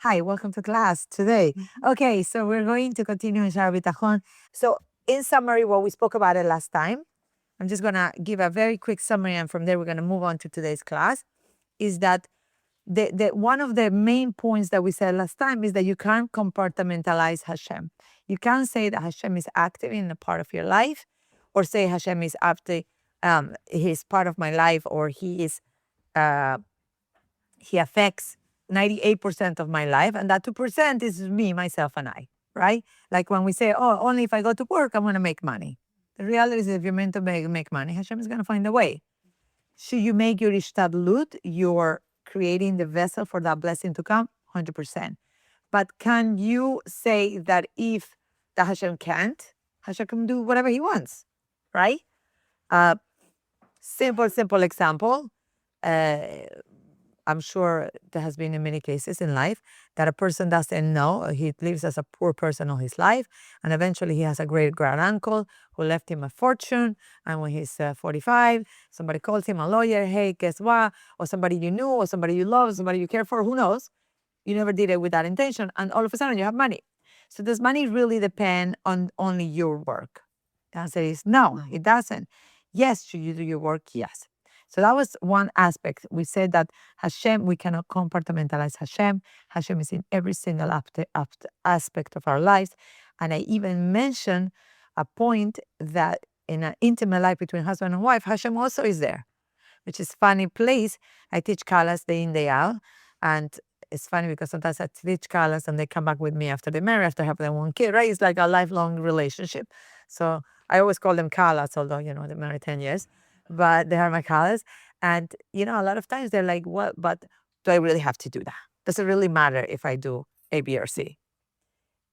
Hi, welcome to class today. Okay, so we're going to continue in Shaar Bitachon. So, in summary, what we spoke about it last time, I'm just gonna give a very quick summary, and from there we're gonna move on to today's class. Is that the one of the main points that we said last time is that you can't compartmentalize Hashem. You can't say that Hashem is active in a part of your life, or say Hashem is active, he's part of my life, or uh, he affects 98% of my life, and that 2% is me, myself, and I, right? Like when we say, oh, only if I go to work, I'm going to make money. The reality is, if you're meant to make money, Hashem is going to find a way. Should you make your ishtadlut, you're creating the vessel for that blessing to come? 100%. But can you say that if the Hashem can't, Hashem can do whatever he wants, right? Uh, simple example. Uh, I'm sure there has been in many cases in life that a person doesn't know. He lives as a poor person all his life, and eventually he has a great grand uncle who left him a fortune. And when he's 45, somebody calls him a lawyer. Hey, guess what? Or somebody you knew, or somebody you love, somebody you care for. Who knows? You never did it with that intention, and all of a sudden you have money. So does money really depend on only your work? The answer is no, it doesn't. Yes, should you do your work? Yes. So that was one aspect. We said that Hashem, we cannot compartmentalize Hashem. Hashem is in every single aspect of our lives. And I even mentioned a point that in an intimate life between husband and wife, Hashem also is there, which is funny place. I teach Kalas day in, day out. And it's funny because sometimes I teach Kalas and they come back with me after they marry, after having one kid, right? It's like a lifelong relationship. So I always call them Kalas, although, they're married 10 years, but they are my Kalas. And, a lot of times they're like, what, but do I really have to do that? Does it really matter if I do A, B, or C?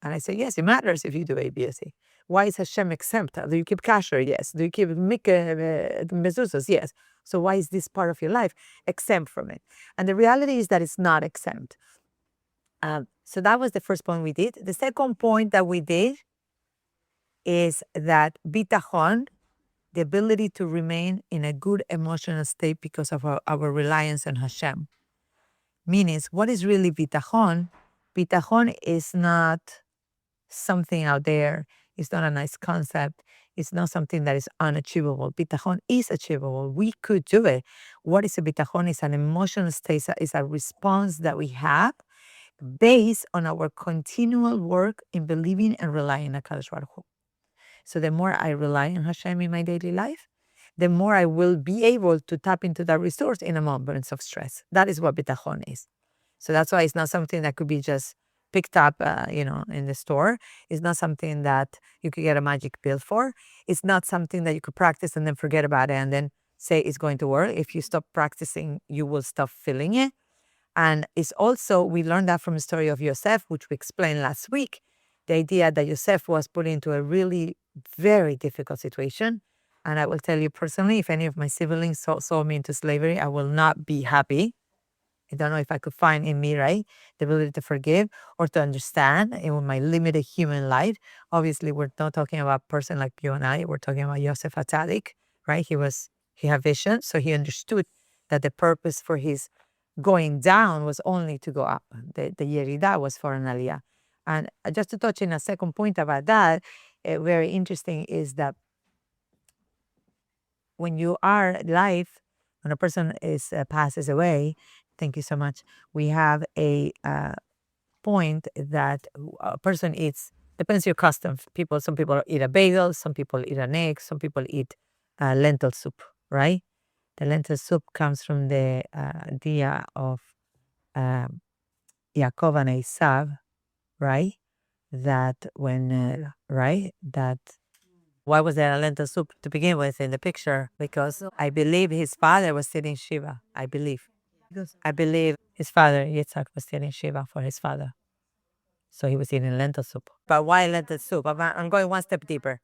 And I say, yes, it matters if you do A, B, or C. Why is Hashem exempt? Do you keep kasher? Yes. Do you keep mezuzahs? Yes. So why is this part of your life exempt from it? And the reality is that it's not exempt. So that was the first point we did. The second point that we did is that bitachon, the ability to remain in a good emotional state because of our reliance on Hashem. Meaning, what is really bitachon? Bitachon is not something out there. It's not a nice concept. It's not something that is unachievable. Bitachon is achievable. We could do it. What is a bitachon? It's an emotional state. It's a response that we have based on our continual work in believing and relying on HaKadosh Baruch Hu. So the more I rely on Hashem in my daily life, the more I will be able to tap into that resource in a moments of stress. That is what bitachon is. So that's why it's not something that could be just picked up, in the store. It's not something that you could get a magic pill for. It's not something that you could practice and then forget about it and then say it's going to work. If you stop practicing, you will stop feeling it. And it's also, we learned that from the story of Yosef, which we explained last week, the idea that Yosef was put into a really very difficult situation. And I will tell you personally, if any of my siblings saw me into slavery, I will not be happy. I don't know if I could find in me, right, the ability to forgive or to understand in my limited human life. Obviously, we're not talking about a person like you and I. We're talking about Yosef Atzadik, right? He had vision, so he understood that the purpose for his going down was only to go up. The yerida was for an aliyah. And just to touch in a second point about that, very interesting is that when you are live, when a person is passes away, thank you so much. We have a point that a person eats. Depends your custom. Some people eat a bagel, some people eat an egg, some people eat lentil soup. Right? The lentil soup comes from the idea of Yaakov and Esav, right? That when right that why was there a lentil soup to begin with in the picture? Because I believe his father was sitting Shiva. I believe. I believe his father, Yitzhak, was sitting Shiva for his father. So he was eating lentil soup. But why lentil soup? I'm going one step deeper.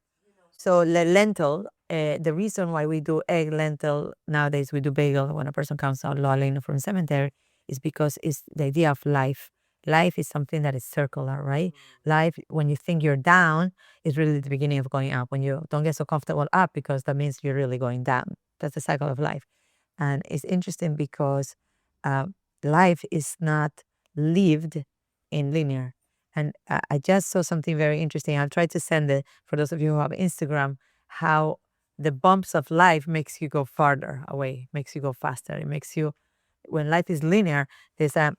So the lentil, the reason why we do egg, lentil, nowadays we do bagel when a person comes out lolling from cemetery is because it's the idea of life. Life is something that is circular, right? Life, when you think you're down, is really the beginning of going up. When you don't get so comfortable up, because that means you're really going down. That's the cycle of life. And it's interesting because life is not lived in linear. And I just saw something very interesting. I'll try to send it for those of you who have Instagram, how the bumps of life makes you go farther away, makes you go faster. It makes you, when life is linear, there's a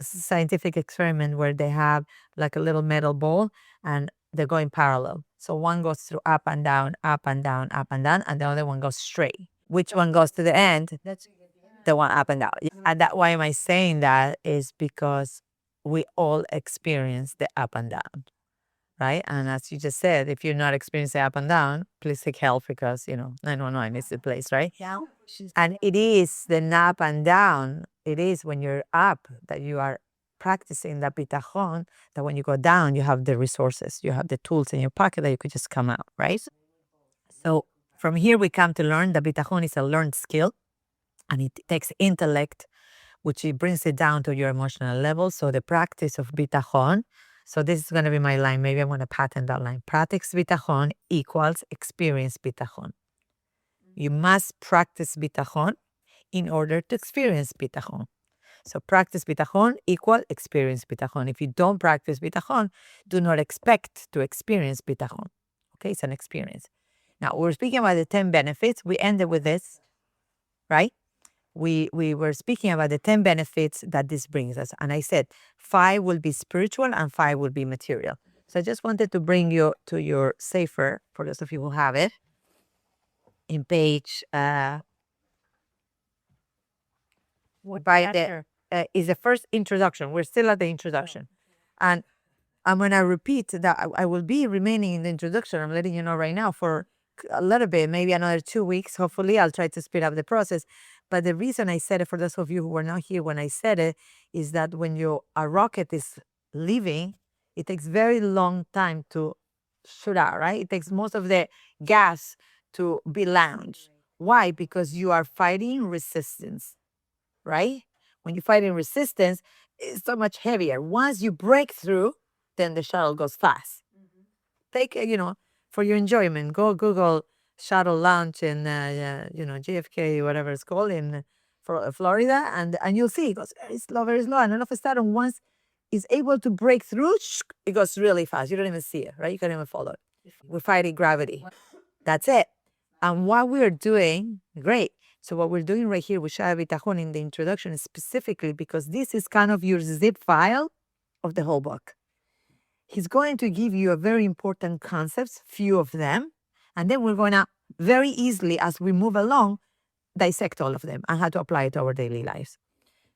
scientific experiment where they have like a little metal ball and they're going parallel. So one goes through up and down, up and down, up and down, and the other one goes straight. Which one goes to the end? The one up and down. And that why am I saying that is because we all experience the up and down, right? And as you just said, if you're not experiencing up and down, please seek help because 911 is the place, right? Yeah. And it is the up and down. It is when you're up that you are practicing the bitachon, that when you go down, you have the resources, you have the tools in your pocket that you could just come out, right? So from here, we come to learn that bitachon is a learned skill and it takes intellect, which it brings it down to your emotional level. So the practice of bitachon, so this is going to be my line. Maybe I'm going to patent that line. Practice bitachon equals experience bitachon. You must practice bitachon in order to experience bitachon. So practice bitachon equal experience bitachon. If you don't practice bitachon, do not expect to experience bitachon. Okay, it's an experience. Now, we're speaking about the 10 benefits. We ended with this, right? We were speaking about the 10 benefits that this brings us. And I said 5 will be spiritual and 5 will be material. So I just wanted to bring you to your safer, for those of you who have it, in page is the first introduction. We're still at the introduction. And I'm going to repeat that I will be remaining in the introduction. I'm letting you know right now for a little bit, maybe another 2 weeks. Hopefully, I'll try to speed up the process. But the reason I said it, for those of you who were not here when I said it, is that when a rocket is leaving, it takes very long time to shoot out, right? It takes most of the gas to be launched. Why? Because you are fighting resistance, right? When you're fighting resistance, it's so much heavier. Once you break through, then the shuttle goes fast. Take, for your enjoyment, go Google shuttle launch in, JFK, whatever it's called, in Florida, and you'll see it goes very slow. And all of a sudden, once it's able to break through, it goes really fast. You don't even see it, right? You can't even follow it. We're fighting gravity. That's it. And what we're doing, great. So what we're doing right here with Shaar Bitachon in the introduction is specifically because this is kind of your zip file of the whole book. He's going to give you a very important concepts, few of them, and then we're going to very easily, as we move along, dissect all of them and how to apply it to our daily lives.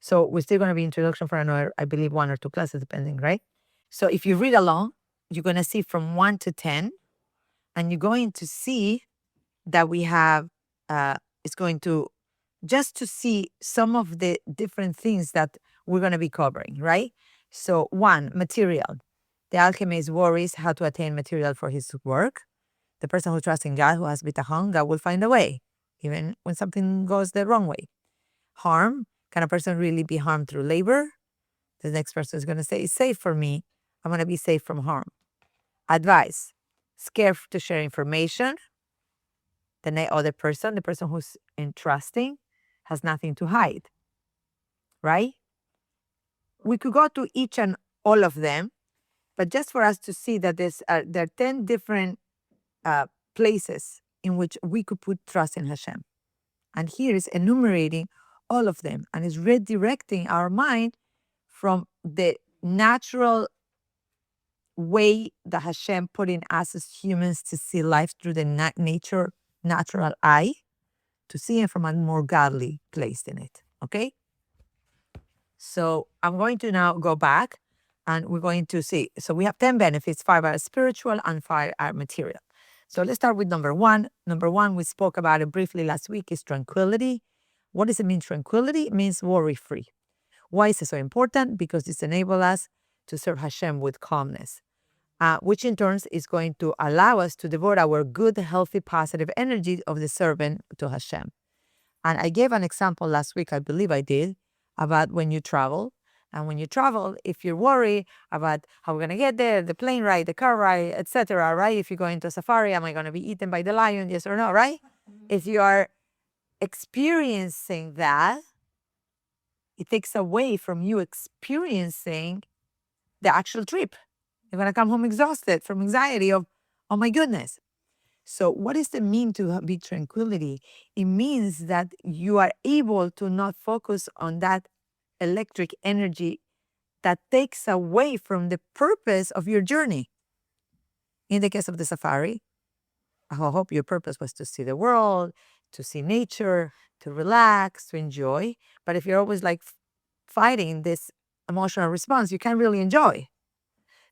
So we're still going to be introduction for another, I believe, 1 or 2 classes, depending, right? So if you read along, you're going to see from 1 to 10, and you're going to see that we have, it's going to, just to see some of the different things that we're going to be covering, right? So 1, material. The alchemist worries how to attain material for his work. The person who trusts in God, who has bitachon, God will find a way, even when something goes the wrong way. Harm. Can a person really be harmed through labor? The next person is going to say, it's safe for me. I'm going to be safe from harm. Advice. Scared to share information. The other person, the person who's entrusting, has nothing to hide, right? We could go to each and all of them, but just for us to see that there are 10 different places in which we could put trust in Hashem. And here is enumerating all of them and is redirecting our mind from the natural way that Hashem put in us as humans to see life through the natural eye, to see it from a more godly place in it, okay? So I'm going to now go back and we're going to see. So we have 10 benefits, 5 are spiritual and 5 are material. So let's start with number 1. Number 1, we spoke about it briefly last week, is tranquility. What does it mean, tranquility? It means worry-free. Why is it so important? Because it's enabled us to serve Hashem with calmness, which in turn is going to allow us to devote our good, healthy, positive energy of the servant to Hashem. And I gave an example last week, I believe I did, about when you travel. And when you travel, if you're worried about how we're going to get there, the plane ride, the car ride, etc., right? If you go into a safari, am I going to be eaten by the lion? Yes or no, right? If you are experiencing that, it takes away from you experiencing the actual trip. They're going to come home exhausted from anxiety of, oh my goodness. So what does it mean to be tranquility? It means that you are able to not focus on that electric energy that takes away from the purpose of your journey. In the case of the safari, I hope your purpose was to see the world, to see nature, to relax, to enjoy. But if you're always like fighting this emotional response, you can't really enjoy.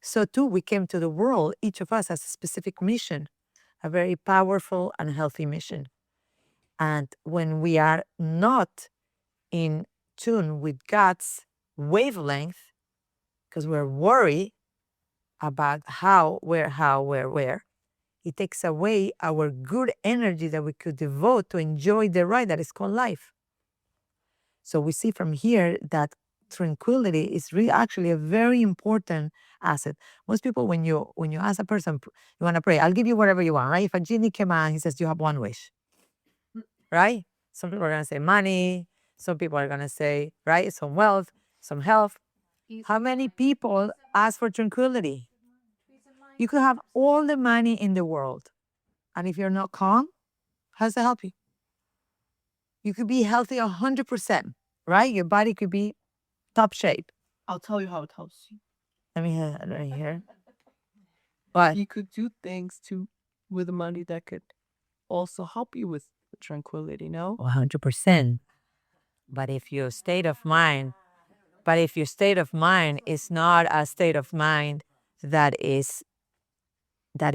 So too, we came to the world, each of us has a specific mission, a very powerful and healthy mission. And when we are not in tune with God's wavelength, because we're worried about how, where, it takes away our good energy that we could devote to enjoy the ride that is called life. So we see from here that tranquility is really actually a very important asset. Most people, when you ask a person, you want to pray, I'll give you whatever you want, right? If a genie came out, he says you have one wish, right? Some people are gonna say money. Some people are gonna say, right, some wealth, some health. How many people ask for tranquility? You could have all the money in the world, and if you're not calm, how does that help you? You could be healthy 100%, right? Your body could be top shape. I'll tell you how it helps you. Let me hear it right here. What? You could do things too with the money that could also help you with tranquility, no? 100%. But if your state of mind, is not a state of mind that is that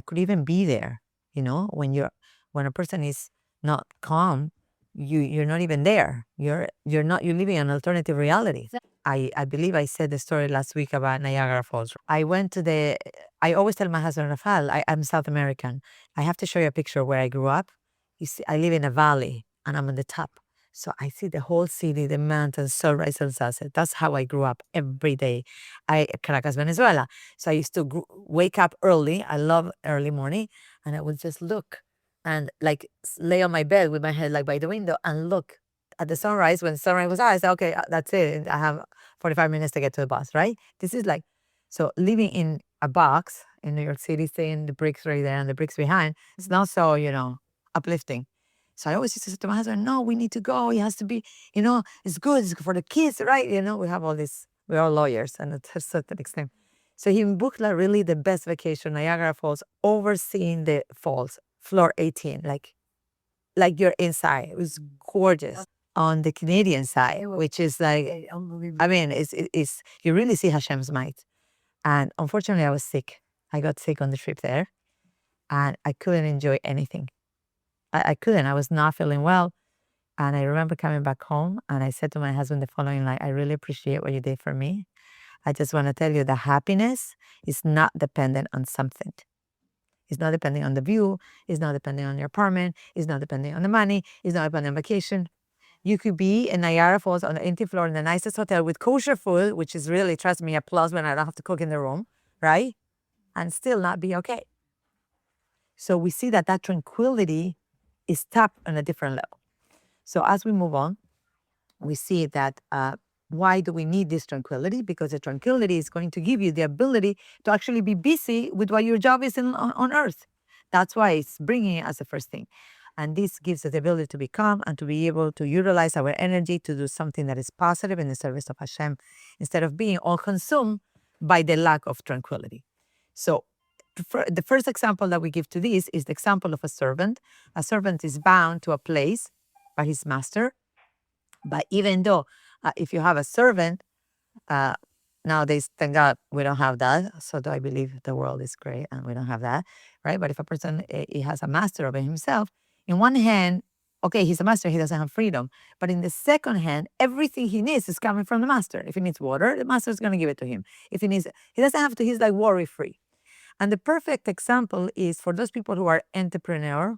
could even be there, when a person is not calm, you're not even there. You're living an alternative reality. I believe I said the story last week about Niagara Falls. I always tell my husband, Rafael, I'm South American. I have to show you a picture where I grew up. You see, I live in a valley and I'm on the top. So I see the whole city, the mountains, sunrise and sunset. That's how I grew up every day. Caracas, Venezuela. So I used to wake up early. I love early morning. And I would just look and like lay on my bed with my head like by the window and look at the sunrise. When sunrise was out, I said, okay, that's it. I have 45 minutes to get to the bus, right? This is like, so living in a box in New York City, seeing the bricks right there and the bricks behind, it's not so, uplifting. So I always used to say to my husband, no, we need to go. It has to be, it's good. It's good for the kids, right? We have all this, we're all lawyers and to a certain extent. So he booked like really the best vacation, Niagara Falls, overseeing the falls, floor 18, like you're inside. It was gorgeous. On the Canadian side, which is like, I mean, it's you really see Hashem's might. And unfortunately, I was sick. I got sick on the trip there, and I couldn't enjoy anything. I couldn't. I was not feeling well. And I remember coming back home, and I said to my husband the following, like, I really appreciate what you did for me. I just want to tell you that happiness is not dependent on something. It's not depending on the view. It's not depending on your apartment. It's not depending on the money. It's not depending on vacation. You could be in Niagara Falls on the 18th floor in the nicest hotel with kosher food, which is really, trust me, a plus when I don't have to cook in the room, right? And still not be okay. So we see that tranquility is tapped on a different level. So as we move on, we see that why do we need this tranquility? Because the tranquility is going to give you the ability to actually be busy with what your job is on earth. That's why it's bringing it as the first thing. And this gives us the ability to be calm and to be able to utilize our energy to do something that is positive in the service of Hashem instead of being all consumed by the lack of tranquility. So the first example that we give to this is the example of a servant. A servant is bound to a place by his master. But even though if you have a servant, nowadays, thank God, we don't have that. So I believe the world is great and we don't have that, right? But if a person he has a master over himself, in one hand, okay, he's a master, he doesn't have freedom. But in the second hand, everything he needs is coming from the master. If he needs water, the master is going to give it to him. If he doesn't have to, he's like worry free. And the perfect example is for those people who are entrepreneur,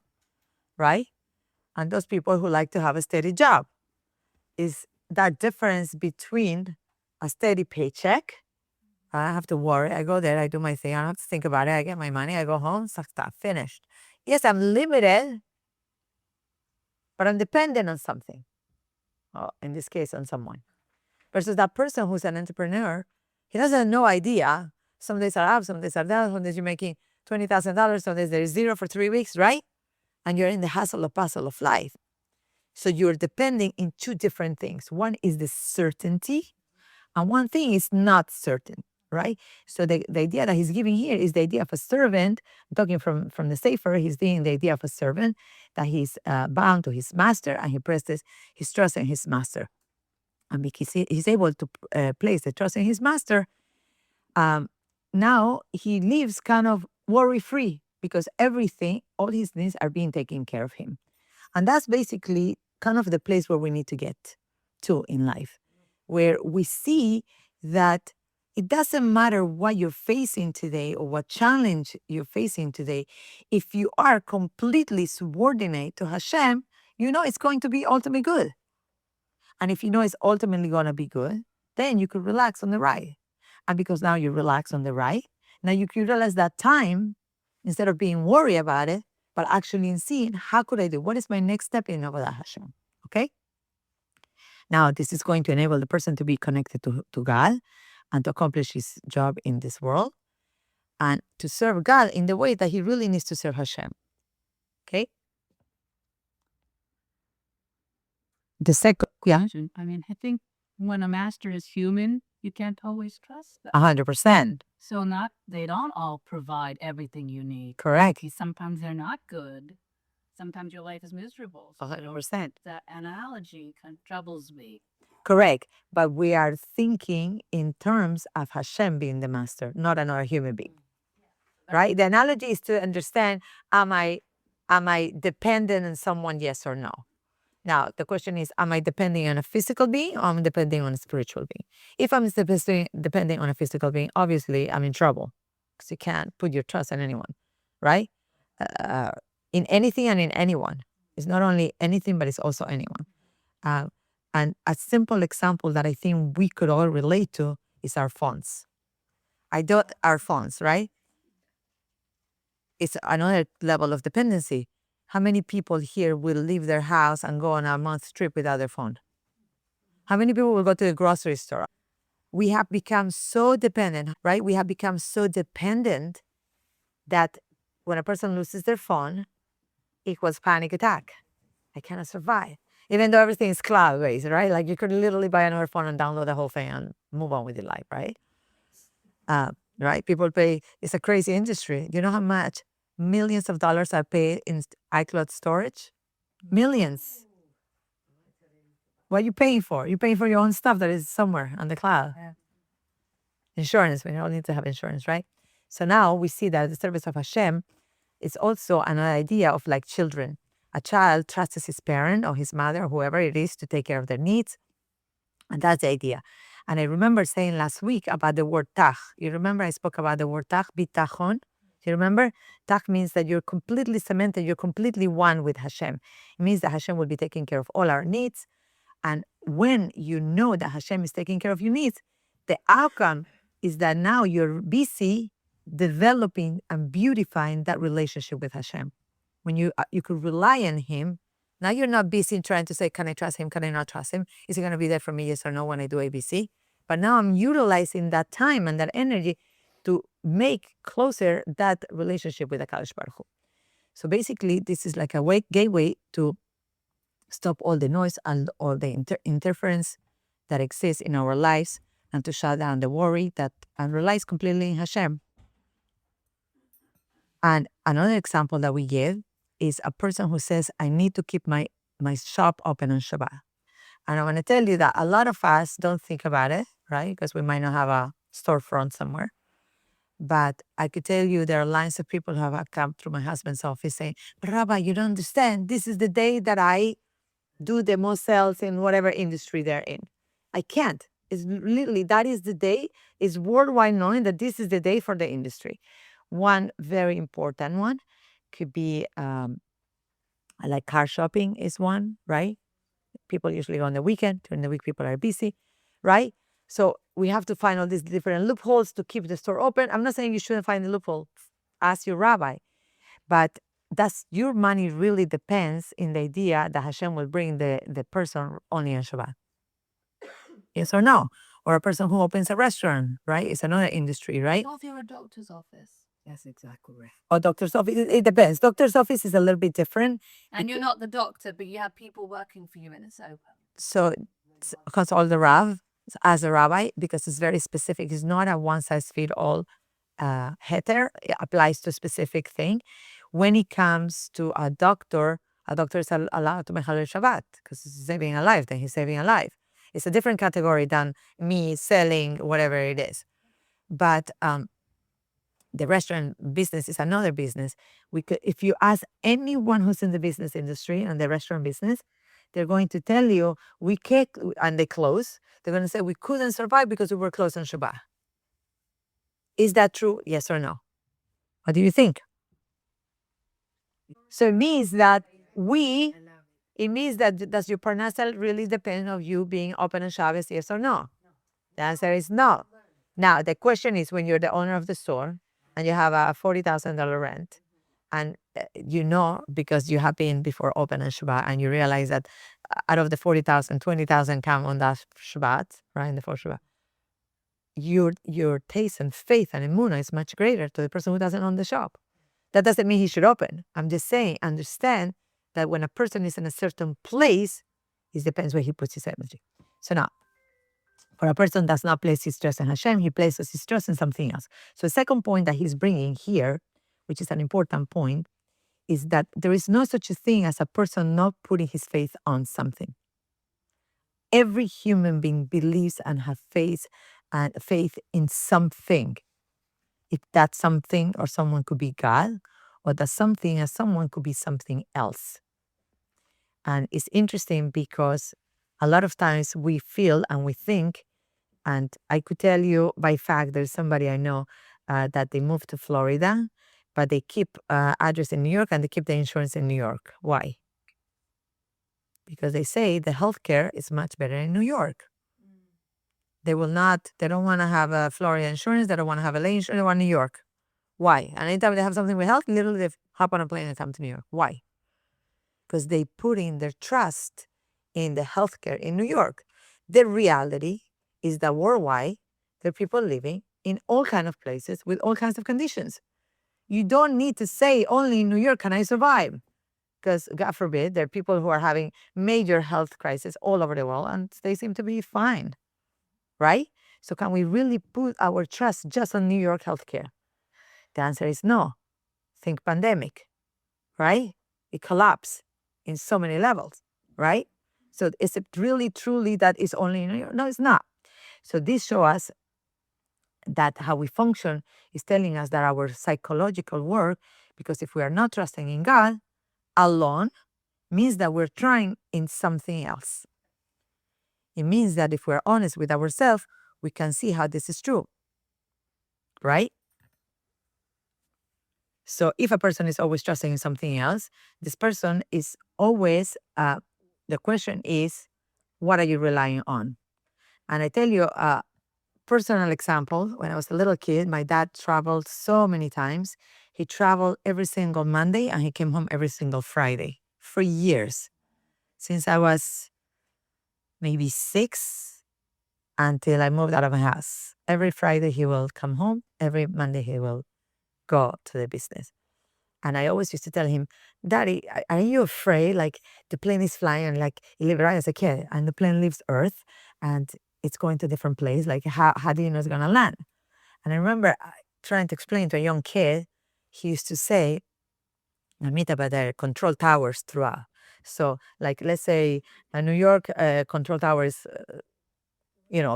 right? And those people who like to have a steady job is that difference between a steady paycheck. I have to worry. I go there, I do my thing. I don't have to think about it. I get my money, I go home, stop, finished. Yes, I'm limited, but I'm dependent on something. In this case, on someone. Versus that person who's an entrepreneur, he doesn't have no idea. Some days are up, some days are down, some days you're making $20,000, some days there's zero for 3 weeks, right? And you're in the hustle or bustle of life. So you're depending in two different things. One is the certainty, and one thing is not certain, right? So the idea that he's giving here is the idea of a servant. I'm talking from the Sefer, he's being the idea of a servant, that he's bound to his master and he places his trust in his master. And because he's able to place the trust in his master, now he lives kind of worry-free because everything, all his needs are being taken care of him. And that's basically kind of the place where we need to get to in life, where we see that it doesn't matter what you're facing today or what challenge you're facing today. If you are completely subordinate to Hashem, you know it's going to be ultimately good. And if you know it's ultimately going to be good, then you could relax on the ride. And because now you relax on the ride, now you can realize that time, instead of being worried about it, but actually in seeing how could I do? What is my next step in over that Hashem? Okay? Now, this is going to enable the person to be connected to God and to accomplish his job in this world and to serve God in the way that he really needs to serve Hashem. Okay? The second, yeah, I mean, I think when a master is human, you can't always trust them. 100%. So they don't all provide everything you need. Correct. Sometimes they're not good. Sometimes your life is miserable. So 100%. that analogy kind of troubles me. Correct. But we are thinking in terms of Hashem being the master, not another human being. Right? The analogy is to understand, am I dependent on someone, yes or no? Now, the question is, am I depending on a physical being or am I depending on a spiritual being? If I'm depending on a physical being, obviously I'm in trouble because you can't put your trust in anyone, right? In anything and in anyone. It's not only anything, but it's also anyone. And a simple example that I think we could all relate to is our phones. Our phones, right? It's another level of dependency. How many people here will leave their house and go on a month trip without their phone? How many people will go to the grocery store? We have become so dependent, right? We have become so dependent that when a person loses their phone, it equals panic attack. I cannot survive. Even though everything is cloud-based, right? Like you could literally buy another phone and download the whole thing and move on with your life, right? Right? People pay, it's a crazy industry. You know how much millions of dollars are paid in iCloud storage? Millions. What are you paying for? You're paying for your own stuff that is somewhere on the cloud. Yeah. Insurance, we all need to have insurance, right? So now we see that the service of Hashem is also an idea of like children. A child trusts his parent or his mother or whoever it is to take care of their needs. And that's the idea. And I remember saying last week about the word tach. You remember I spoke about the word tach, bitachon? You remember? Tach means that you're completely cemented, you're completely one with Hashem. It means that Hashem will be taking care of all our needs. And when you know that Hashem is taking care of your needs, the outcome is that now you're busy developing and beautifying that relationship with Hashem. When you could rely on him, now you're not busy trying to say, can I trust him? Can I not trust him? Is he going to be there for me, yes or no, when I do ABC? But now I'm utilizing that time and that energy to make closer that relationship with HaKadosh Baruch Hu. So basically, this is like a gateway to stop all the noise and all the interference that exists in our lives and to shut down the worry and relies completely in Hashem. And another example that we give is a person who says, I need to keep my shop open on Shabbat. And I want to tell you that a lot of us don't think about it, right? Because we might not have a storefront somewhere. But I could tell you there are lines of people who have come through my husband's office saying, Rabbi, you don't understand. This is the day that I do the most sales in whatever industry they're in. I can't. It's literally, that is the day. It's worldwide known that this is the day for the industry. One very important one could be like car shopping is one, right? People usually go on the weekend. During the week, people are busy, right? So we have to find all these different loopholes to keep the store open. I'm not saying you shouldn't find the loophole. Ask your rabbi. But your money really depends in the idea that Hashem will bring the person only on Shabbat. Yes or no? Or a person who opens a restaurant, right? It's another industry, right? What if you're a doctor's office? That's exactly right. Or doctor's office, it depends. Doctor's office is a little bit different. And you're not the doctor, but you have people working for you and it's open. So because all the Rav, as a rabbi, because it's very specific, it's not a one size fit all heter. It applies to a specific thing. When it comes to a doctor is allowed to mechalel Shabbat because he's saving a life. Then he's saving a life. It's a different category than me selling whatever it is. But the restaurant business is another business. If you ask anyone who's in the business industry and the restaurant business, they're going to tell you we can't, and they close. They're going to say we couldn't survive because we were closed on Shabbat. Is that true? Yes or no? What do you think? So it means that does your parnasa really depend on you being open on Shabbos? Yes or no? The answer is no. Now the question is, when you're the owner of the store and you have a $40,000 rent, and you know, because you have been before open on Shabbat, and you realize that out of the 40,000, 20,000 come on that Shabbat, right, in the first Shabbat, your taste and faith and emunah is much greater to the person who doesn't own the shop. That doesn't mean he should open. I'm just saying, understand that when a person is in a certain place, it depends where he puts his energy. So now, for a person does not place his trust in Hashem, he places his trust in something else. So the second point that he's bringing here, which is an important point, is that there is no such a thing as a person not putting his faith on something. Every human being believes and has faith in something. If that something or someone could be God, or that something as someone could be something else. And it's interesting because a lot of times we feel and we think, and I could tell you by fact, there's somebody I know that they moved to Florida, but they keep address in New York and they keep the insurance in New York. Why? Because they say the healthcare is much better in New York. They don't want to have a Florida insurance, they don't want to have a LA insurance, they want New York. Why? And anytime they have something with health, literally they hop on a plane and come to New York. Why? Because they put in their trust in the healthcare in New York. The reality is that worldwide, there are people living in all kinds of places with all kinds of conditions. You don't need to say only in New York can I survive. Because God forbid, there are people who are having major health crises all over the world and they seem to be fine. Right? So can we really put our trust just on New York healthcare? The answer is no. Think pandemic, right? It collapsed in so many levels, right? So is it really truly that is only in New York? No, it's not. So this shows us that how we function is telling us that our psychological work, because if we are not trusting in God alone, means that we're trying in something else. It means that if we're honest with ourselves, we can see how this is true, right? So if a person is always trusting in something else, this person is always, the question is, what are you relying on? And I tell you a personal example. When I was a little kid, my dad traveled so many times. He traveled every single Monday and he came home every single Friday for years. Since I was maybe 6 until I moved out of my house. Every Friday he will come home. Every Monday he will go to the business. And I always used to tell him, Daddy, are you afraid? Like the plane is flying and like he lived right as a kid and the plane leaves Earth and it's going to a different place. Like how do you know it's going to land? And I remember trying to explain to a young kid, he used to say, Amita, but there are control towers throughout. So like, let's say a New York control tower is,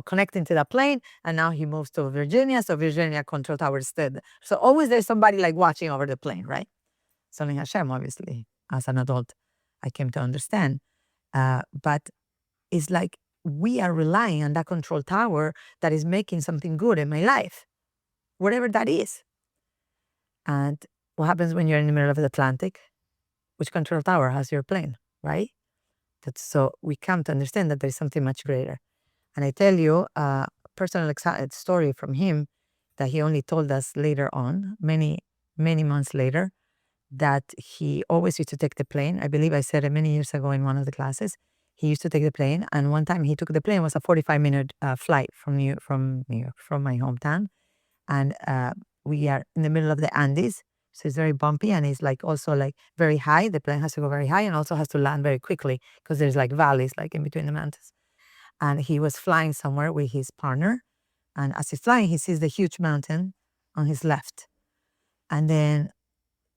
connecting to the plane, and now he moves to Virginia, so Virginia control tower is dead. So always there's somebody like watching over the plane, right? It's only Hashem, obviously. As an adult, I came to understand. But it's like we are relying on that control tower that is making something good in my life, whatever that is. And what happens when you're in the middle of the Atlantic? Which control tower has your plane, right? So we come to understand that there's something much greater. And I tell you a personal story from him that he only told us later on, many, many months later, that he always used to take the plane. I believe I said it many years ago in one of the classes. he used to take the plane, and one time he took the plane. It was a 45-minute flight from New York, from my hometown, and we are in the middle of the Andes, so it's very bumpy, and it's like also like very high. The plane has to go very high, and also has to land very quickly because there's like valleys like in between the mountains. And he was flying somewhere with his partner, and as he's flying, he sees the huge mountain on his left, and then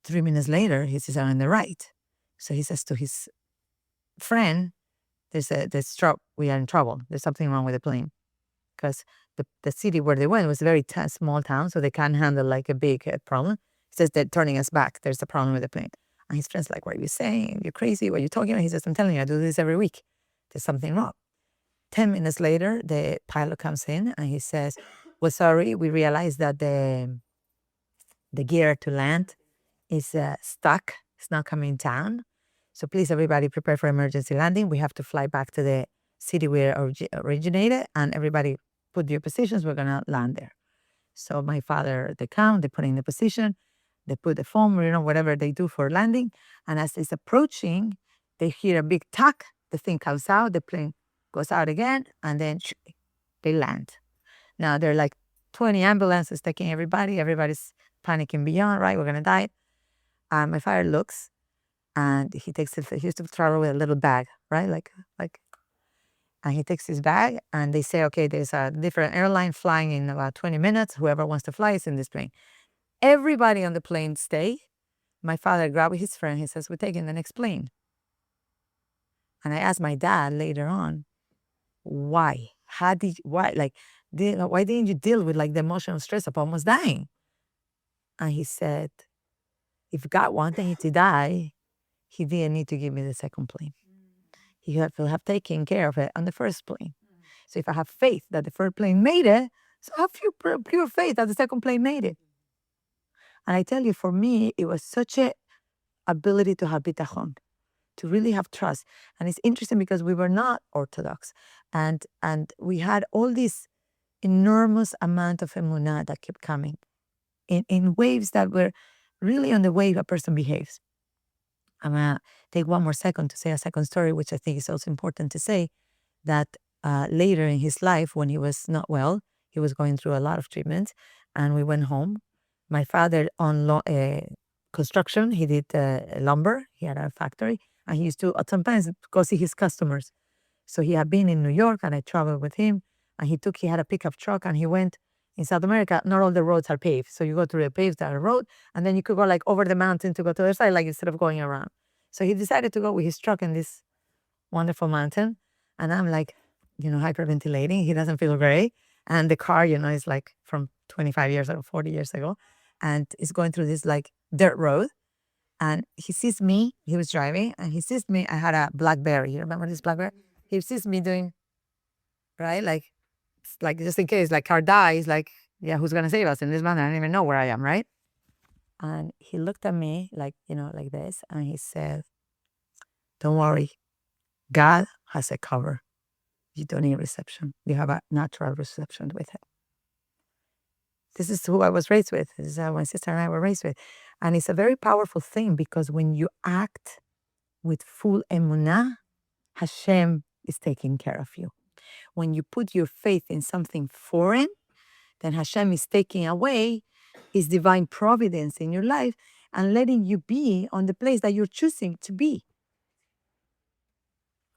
3 minutes later, he sees it on the right. So he says to his friend, there's we are in trouble. There's something wrong with the plane. Because the city where they went was a very small town, so they can't handle like a big problem. He says they're turning us back. There's a problem with the plane. And his friend's like, what are you saying? You're crazy. What are you talking about? He says, I'm telling you, I do this every week. There's something wrong. 10 minutes later, the pilot comes in and he says, well, sorry, we realized that the gear to land is stuck. It's not coming down. So please, everybody, prepare for emergency landing. We have to fly back to the city where originated, and everybody put your positions. We're going to land there. So my father, they come, they put in the position, they put the foam, whatever they do for landing. And as it's approaching, they hear a big tuck. The thing comes out, the plane goes out again, and then they land. Now there are like 20 ambulances taking everybody. Everybody's panicking beyond, right? We're going to die. My father looks, and he used to travel with a little bag, right? And he takes his bag, and they say, okay, there's a different airline flying in about 20 minutes. Whoever wants to fly is in this plane. Everybody on the plane stay. My father grabbed his friend. He says, we're taking the next plane. And I asked my dad later on, why? Why didn't you deal with like the emotional stress of almost dying? And he said, if God wanted him to die, he didn't need to give me the second plane. He would have taken care of it on the first plane. So if I have faith that the first plane made it, so I have pure faith that the second plane made it. And I tell you, for me, it was such a ability to have bitachon, to really have trust. And it's interesting because we were not Orthodox, and we had all this enormous amount of emunah that kept coming in waves that were really on the way a person behaves. I'm going to take one more second to say a second story, which I think is also important to say, that later in his life, when he was not well, he was going through a lot of treatments, and we went home. My father on construction, he did lumber. He had a factory, and he used to sometimes go see his customers. So he had been in New York, and I traveled with him, and he had a pickup truck, and he went in South America. Not all the roads are paved, so you go through a paved road, and then you could go like over the mountain to go to the other side, like instead of going around. So he decided to go with his truck in this wonderful mountain, and I'm like, hyperventilating. He doesn't feel great, and the car, is like from 25 years ago, 40 years ago, and it's going through this like dirt road, and he sees me. He was driving, and he sees me. I had a BlackBerry. You remember this BlackBerry? He sees me doing, right, like just in case, like car dies, like, yeah, who's gonna save us in this mountain? I don't even know where I am, right? And he looked at me like, like this, and he said, don't worry, God has a cover. You don't need reception. You have a natural reception with him. This is who I was raised with. This is how my sister and I were raised with. And it's a very powerful thing, because when you act with full emunah, Hashem is taking care of you. When you put your faith in something foreign, then Hashem is taking away his divine providence in your life and letting you be on the place that you're choosing to be.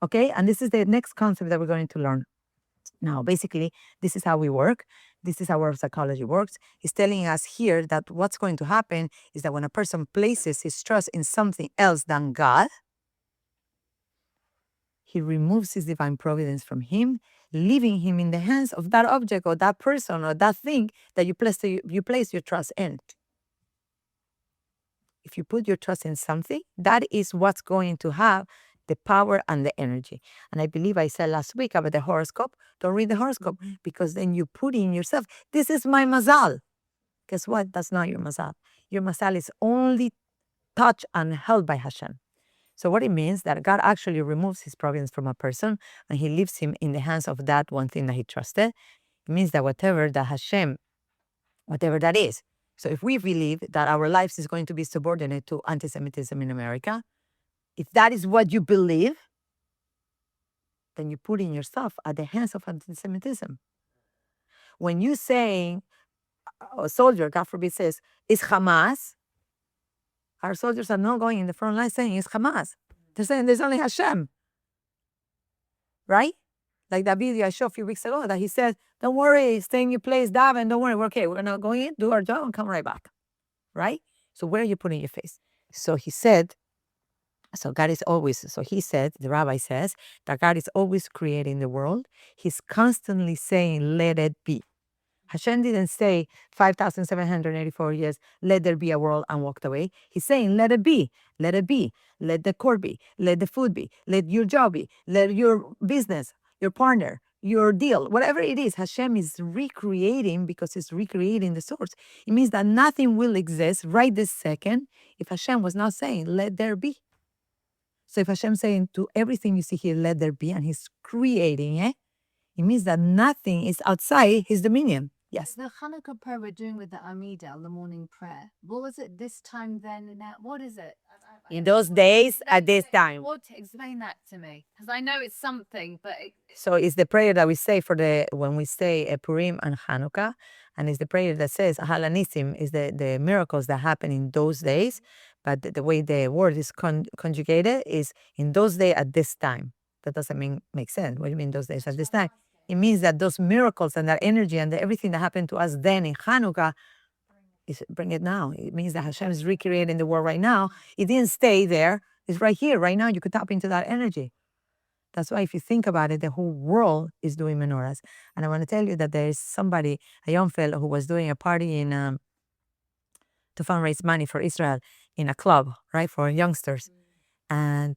Okay? And this is the next concept that we're going to learn. Now, basically, this is how we work. This is how our psychology works. He's telling us here that what's going to happen is that when a person places his trust in something else than God, he removes his divine providence from him, leaving him in the hands of that object or that person or that thing that you place your trust in. If you put your trust in something, that is what's going to have the power and the energy. And I believe I said last week about the horoscope. Don't read the horoscope, because then you put in yourself, this is my mazal. Guess what? That's not your mazal. Your mazal is only touched and held by Hashem. So what it means that God actually removes his providence from a person, and he leaves him in the hands of that one thing that he trusted. It means that whatever that Hashem, whatever that is. So if we believe that our lives is going to be subordinate to anti-Semitism in America, if that is what you believe, then you're putting yourself at the hands of anti-Semitism. When you saying, a soldier, God forbid, says, it's Hamas, our soldiers are not going in the front line saying it's Hamas. They're saying there's only Hashem. Right? Like that video I showed a few weeks ago that he said, don't worry, stay in your place, daven, don't worry, we're okay. We're not going in, do our job and come right back. Right? So where are you putting your face? So he said, so God is always, so he said, the rabbi says, that God is always creating the world. He's constantly saying, let it be. Hashem didn't say 5,784 years, let there be a world and walked away. He's saying, let it be, let it be, let the court be, let the food be, let your job be, let your business, your partner, your deal, whatever it is, Hashem is recreating because he's recreating the source. It means that nothing will exist right this second if Hashem was not saying, let there be. So if Hashem saying to everything you see here, let there be, and he's creating it, it means that nothing is outside his dominion. Yes. The Hanukkah prayer we're doing with the Amida, the morning prayer. What was it this time then and now? What is it? In those days, at this time. What? Explain that to me. Because I know it's something, but... So it's the prayer that we say when we say Purim and Hanukkah, and it's the prayer that says Halanisim is the miracles that happen in those days, but the way the word is conjugated is in those days at this time. That doesn't make sense. What do you mean those days at this time? It means that those miracles and that energy and everything that happened to us then in Hanukkah is bring it now. It means that Hashem is recreating the world right now. It didn't stay there. It's right here, right now. You could tap into that energy. That's why if you think about it, the whole world is doing menorahs. And I want to tell you that there is somebody, a young fellow, who was doing a party to fundraise money for Israel in a club, right, for youngsters. And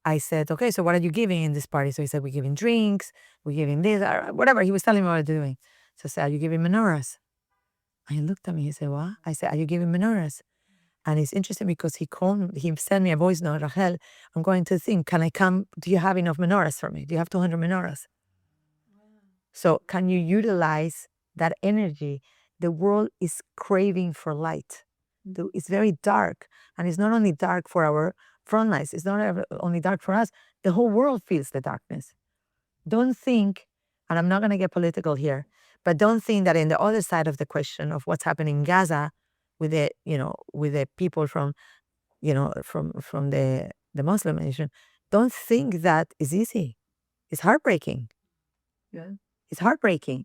I said, okay, so what are you giving in this party? So he said, we're giving drinks, we're giving this, or whatever. He was telling me what they're doing. So I said, are you giving menorahs? And he looked at me, he said, what? I said, are you giving menorahs? And it's interesting because he sent me a voice note, Rachel, I'm going to think, can I come? Do you have enough menorahs for me? Do you have 200 menorahs? So can you utilize that energy? The world is craving for light. It's very dark. And it's not only dark for our front lines, it's not only dark for us. The whole world feels the darkness. Don't think, and I'm not going to get political here, but don't think that in the other side of the question of what's happening in Gaza with the people from the Muslim nation, don't think that is easy. It's heartbreaking. Yeah. It's heartbreaking.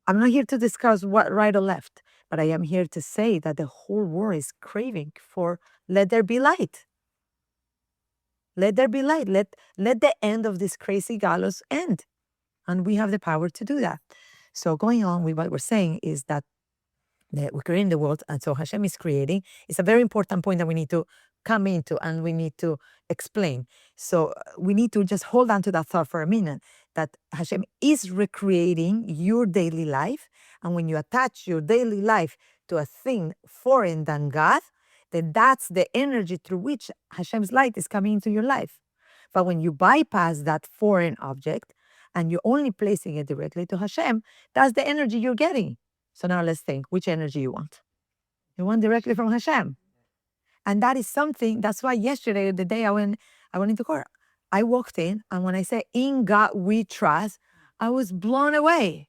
I'm not here to discuss what right or left, but I am here to say that the whole world is craving for let there be light. Let there be light. Let the end of this crazy gallows end. And we have the power to do that. So going on with what we're saying is that we're creating the world, and so Hashem is creating. It's a very important point that we need to come into and we need to explain. So we need to just hold on to that thought for a minute, that Hashem is recreating your daily life. And when you attach your daily life to a thing foreign than God, then that's the energy through which Hashem's light is coming into your life. But when you bypass that foreign object and you're only placing it directly to Hashem, that's the energy you're getting. So now let's think, which energy you want? You want directly from Hashem. And that is something, that's why yesterday, the day I went into court, I walked in, and when I say, in God we trust, I was blown away.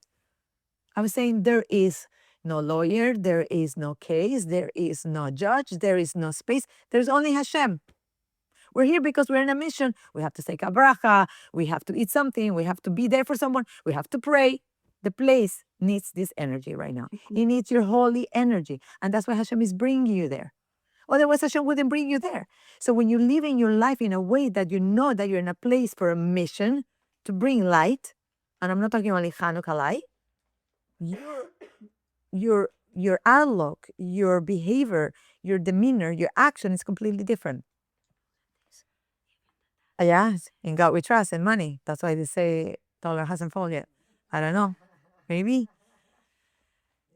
I was saying, there is no lawyer, there is no case, there is no judge, there is no space, there's only Hashem. We're here because we're in a mission. We have to take a bracha, we have to eat something, we have to be there for someone, we have to pray. The place needs this energy right now. It needs your holy energy. And that's why Hashem is bringing you there. Otherwise, Hashem wouldn't bring you there. So when you're living your life in a way that you know that you're in a place for a mission to bring light, and I'm not talking only Hanukkah light, your outlook, your behavior, your demeanor, your action is completely different. Yeah, in God we trust, and money. That's why they say dollar hasn't fallen yet. I don't know. Maybe.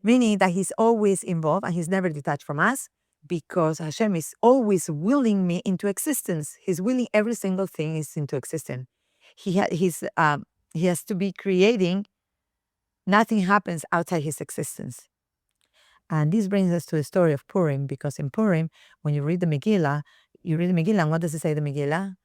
Meaning that he's always involved and he's never detached from us, because Hashem is always willing me into existence. He's willing every single thing is into existence. He has to be creating. Nothing happens outside his existence. And this brings us to the story of Purim, because in Purim, when you read the Megillah, and what does it say, the Megillah?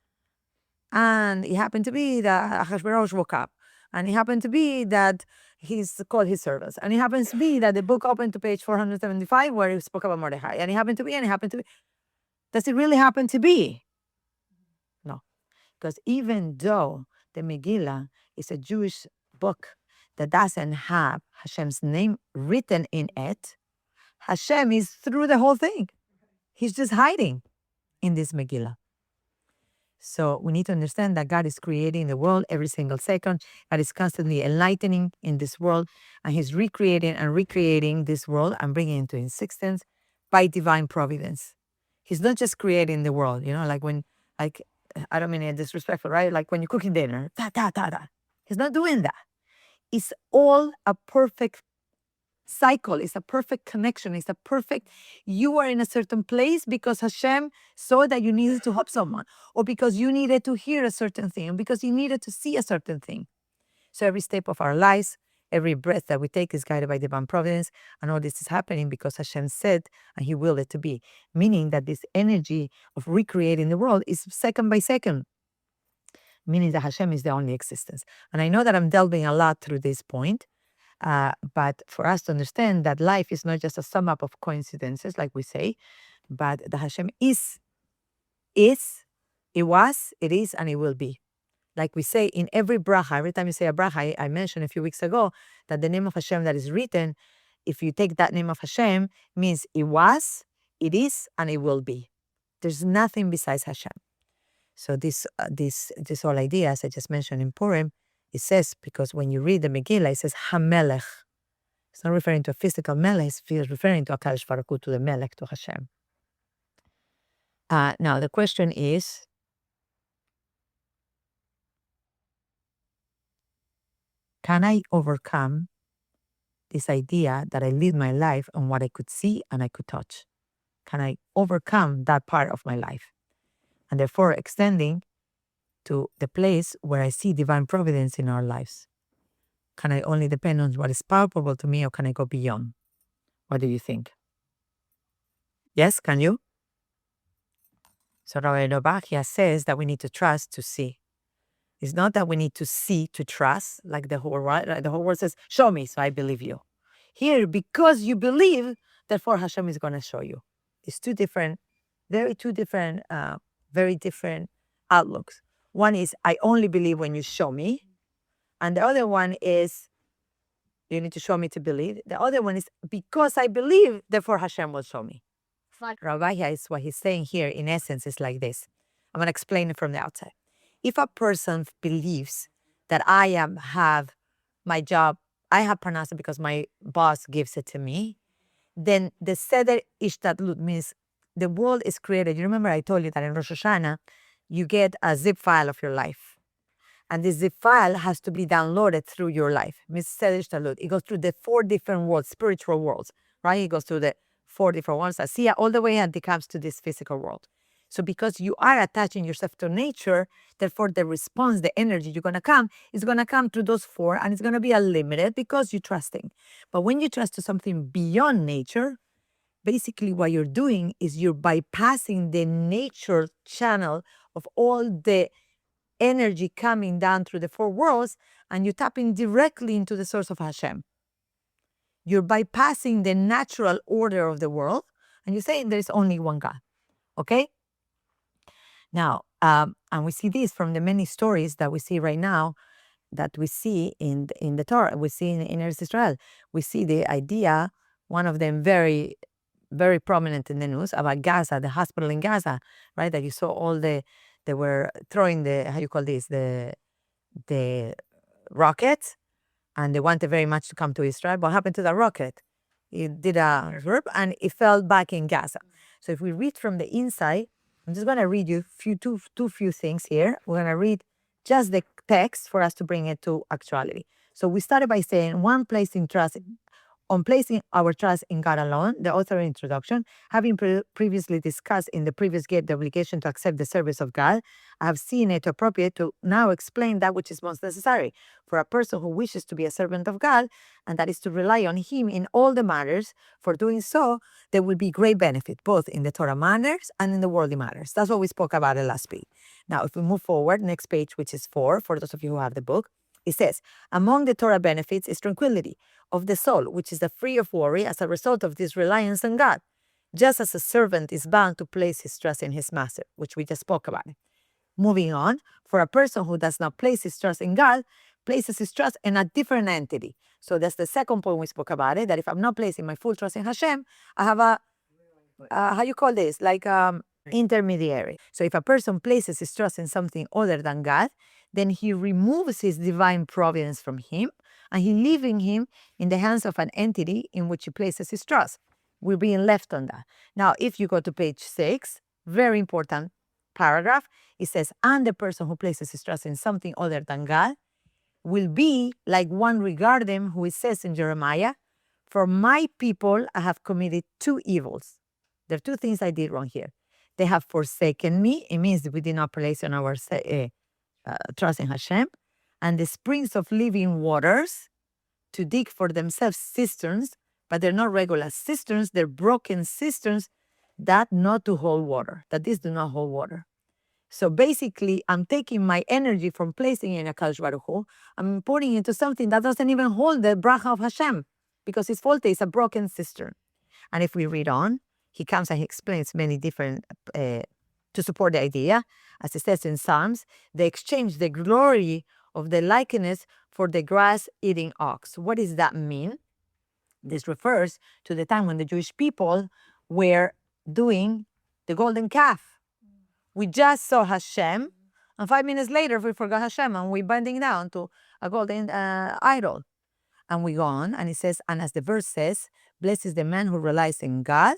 And it happened to be that Ahasuerus woke up. And it happened to be that he's called his servants. And it happens to be that the book opened to page 475 where he spoke about Mordecai. And it happened to be, and it happened to be. Does it really happen to be? No. Because even though the Megillah is a Jewish book that doesn't have Hashem's name written in it, Hashem is through the whole thing. He's just hiding in this Megillah. So we need to understand that God is creating the world every single second. God is constantly enlightening in this world, and He's recreating and recreating this world and bringing it into existence by divine providence. He's not just creating the world, like when, like, I don't mean it disrespectful, right? Like when you're cooking dinner, da, da, da, da. He's not doing that. It's all a perfect cycle. It's a perfect connection. It's a perfect, you are in a certain place because Hashem saw that you needed to help someone, or because you needed to hear a certain thing, or because you needed to see a certain thing. So every step of our lives, every breath that we take is guided by divine providence, and all this is happening because Hashem said and He willed it to be. Meaning that this energy of recreating the world is second by second, meaning that Hashem is the only existence. And I know that I'm delving a lot through this point, but for us to understand that life is not just a sum up of coincidences, like we say, but that Hashem is, it was, it is, and it will be. Like we say in every bracha, every time you say a bracha, I mentioned a few weeks ago that the name of Hashem that is written, if you take that name of Hashem, means it was, it is, and it will be. There's nothing besides Hashem. So this whole idea, as I just mentioned in Purim, it says, because when you read the Megillah, it says HaMelech. It's not referring to a physical melech, it's referring to HaKadosh Baruch Hu, to the Melech, to Hashem. Now, the question is, can I overcome this idea that I live my life on what I could see and I could touch? Can I overcome that part of my life? And therefore extending to the place where I see divine providence in our lives. Can I only depend on what is palpable to me, or can I go beyond? What do you think? Yes, can you? So Rabbi Novachia says that we need to trust to see. It's not that we need to see to trust, like the whole world. The whole world says, show me, so I believe you. Here, because you believe, therefore Hashem is going to show you. It's two different, very different outlooks. One is, I only believe when you show me. And the other one is, you need to show me to believe. The other one is, because I believe, therefore Hashem will show me. Rabbi is what he's saying here, in essence, is like this. I'm going to explain it from the outside. If a person believes that I have my job, I have parnasa because my boss gives it to me, then the seder ishtadlut means the world is created. You remember I told you that in Rosh Hashanah, you get a zip file of your life. And this zip file has to be downloaded through your life. Means seder ishtalut. It goes through the 4 different worlds, spiritual worlds, right? It goes through the 4 different worlds, Asiya, all the way, and it comes to this physical world. So because you are attaching yourself to nature, therefore the response, the energy you're going to come is going to come through those 4, and it's going to be unlimited because you're trusting. But when you trust to something beyond nature, basically what you're doing is you're bypassing the nature channel of all the energy coming down through the 4 worlds, and you're tapping directly into the source of Hashem. You're bypassing the natural order of the world, and you're saying there is only one God. Okay? Now, and we see this from the many stories that we see right now, that we see in the Torah, we see in Eretz Israel. We see the idea, one of them very, very prominent in the news, about Gaza, the hospital in Gaza, right? That you saw all they were throwing the, how you call this, the rockets, and they wanted very much to come to Israel. What happened to the rocket? It did a rip, and it fell back in Gaza. So if we read from the inside, I'm just going to read you two few things here. We're going to read just the text for us to bring it to actuality. So we started by saying, one place in trust On placing our trust in God alone, the author introduction, having previously discussed in the previous gate the obligation to accept the service of God, I have seen it appropriate to now explain that which is most necessary for a person who wishes to be a servant of God, and that is to rely on Him in all the matters. For doing so, there will be great benefit, both in the Torah matters and in the worldly matters. That's what we spoke about the last week. Now, if we move forward, next page, which is 4, for those of you who have the book, it says, among the Torah benefits is tranquility of the soul, which is free of worry as a result of this reliance on God, just as a servant is bound to place his trust in his master, which we just spoke about. Moving on, for a person who does not place his trust in God, places his trust in a different entity. So that's the second point we spoke about it, that if I'm not placing my full trust in Hashem, I have a, how you call this? Like intermediary. So if a person places his trust in something other than God, then he removes his divine providence from him, and he leaving him in the hands of an entity in which he places his trust. We're being left on that. Now, if you go to page 6, very important paragraph, it says, and the person who places his trust in something other than God will be like one regarding who it says in Jeremiah, for my people I have committed 2 evils. There are 2 things I did wrong here. They have forsaken me. It means we did not place on our trust in Hashem, and the springs of living waters to dig for themselves cisterns, but they're not regular cisterns, they're broken cisterns that not to hold water, that these do not hold water. So basically, I'm taking my energy from placing in HaKadosh Baruch Hu, I'm putting it into something that doesn't even hold the bracha of Hashem, because it's faulty, it's a broken cistern. And if we read on, he comes and he explains many different, to support the idea. As it says in Psalms, they exchange the glory of the likeness for the grass-eating ox. What does that mean? This refers to the time when the Jewish people were doing the golden calf. We just saw Hashem, and 5 minutes later we forgot Hashem, and we bending down to a golden idol. And we go on, and it says, and as the verse says, blessed is the man who relies in God,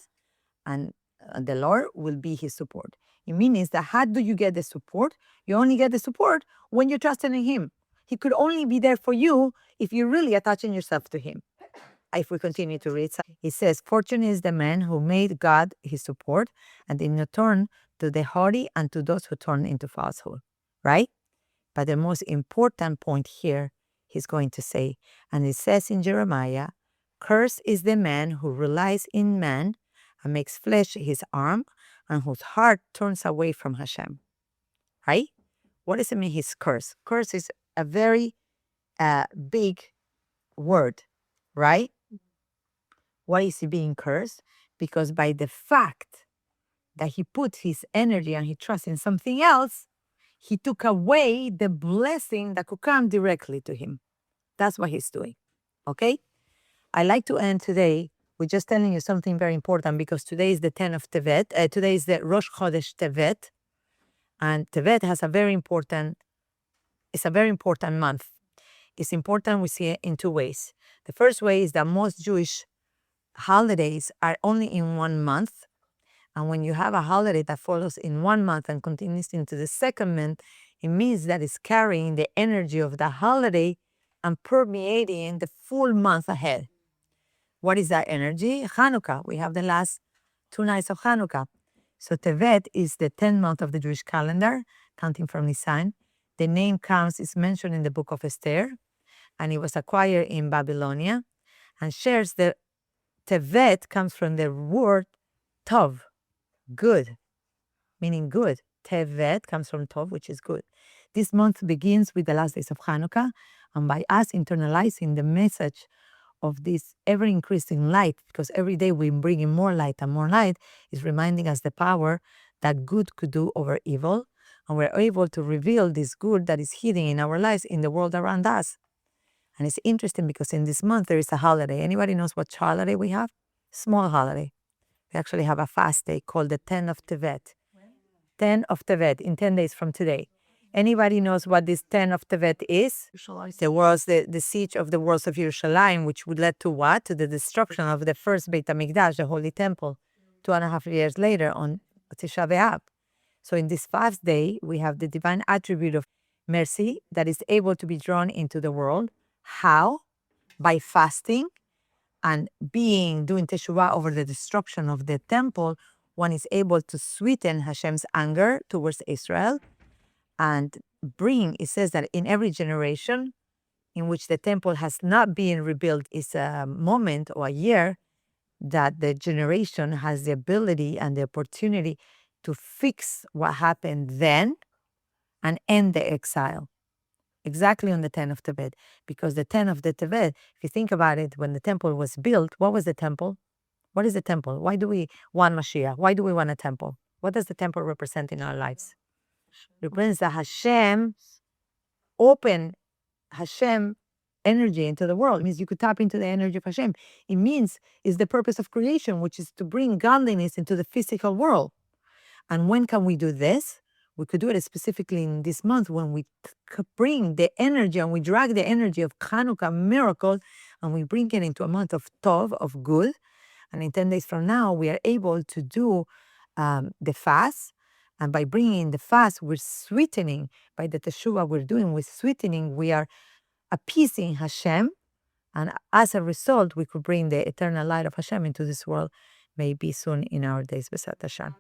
and the Lord will be his support. It means that how do you get the support? You only get the support when you're trusting in him. He could only be there for you if you're really attaching yourself to him. If we continue to read, it says, fortunate is the man who made God his support and did not turn to the haughty and to those who turn into falsehood, right? But the most important point here, he's going to say, and it says in Jeremiah, cursed is the man who relies in man and makes flesh his arm, and whose heart turns away from Hashem, right? What does it mean he's cursed? Curse is a very big word, right? Why is he being cursed? Because by the fact that he put his energy and he trust in something else, he took away the blessing that could come directly to him. That's what he's doing, okay? I like to end today with just telling you something very important, because today is the 10th of Tevet. Today is the Rosh Chodesh Tevet, and Tevet has it's a very important month. It's important, we see it in 2 ways. The first way is that most Jewish holidays are only in 1 month. And when you have a holiday that follows in 1 month and continues into the second month, it means that it's carrying the energy of the holiday and permeating the full month ahead. What is that energy? Hanukkah. We have the last 2 nights of Hanukkah. So Tevet is the 10th month of the Jewish calendar, counting from Nisan. The name is mentioned in the book of Esther, and it was acquired in Babylonia, and shares the Tevet comes from the word Tov, good, meaning good. Tevet comes from Tov, which is good. This month begins with the last days of Hanukkah, and by us internalizing the message of this ever-increasing light, because every day we bring in more light and more light, is reminding us the power that good could do over evil, and we're able to reveal this good that is hidden in our lives, in the world around us. And it's interesting because in this month there is a holiday. Anybody knows what holiday we have? Small holiday. We actually have a fast day called the 10th of Tevet. 10th of Tevet, in 10 days from today. Anybody knows what this 10th of Tevet is? There was the siege of the walls of Yerushalayim, which would lead to what? To the destruction of the first Beit HaMikdash, the Holy Temple, 2.5 years later on Tisha B'Av. So in this fast day, we have the divine attribute of mercy that is able to be drawn into the world. How? By fasting and doing teshuvah over the destruction of the temple, one is able to sweeten Hashem's anger towards Israel and it says that in every generation in which the temple has not been rebuilt is a moment or a year that the generation has the ability and the opportunity to fix what happened then and end the exile. Exactly on the 10 of Tebet. Because the 10 of the Tebet, if you think about it, when the temple was built, what was the temple? What is the temple? Why do we want Mashiach? Why do we want a temple? What does the temple represent in our lives? It represents that Hashem opened Hashem energy into the world. It means you could tap into the energy of Hashem. It means it's the purpose of creation, which is to bring godliness into the physical world. And when can we do this? We could do it specifically in this month when we bring the energy and we drag the energy of Hanukkah miracles and we bring it into a month of Tov, of good. And in 10 days from now, we are able to do the fast. And by bringing in the fast, we're sweetening, by the teshuvah we're doing, we're sweetening, we are appeasing Hashem. And as a result, we could bring the eternal light of Hashem into this world, maybe soon in our days, B'ezrat Hashem.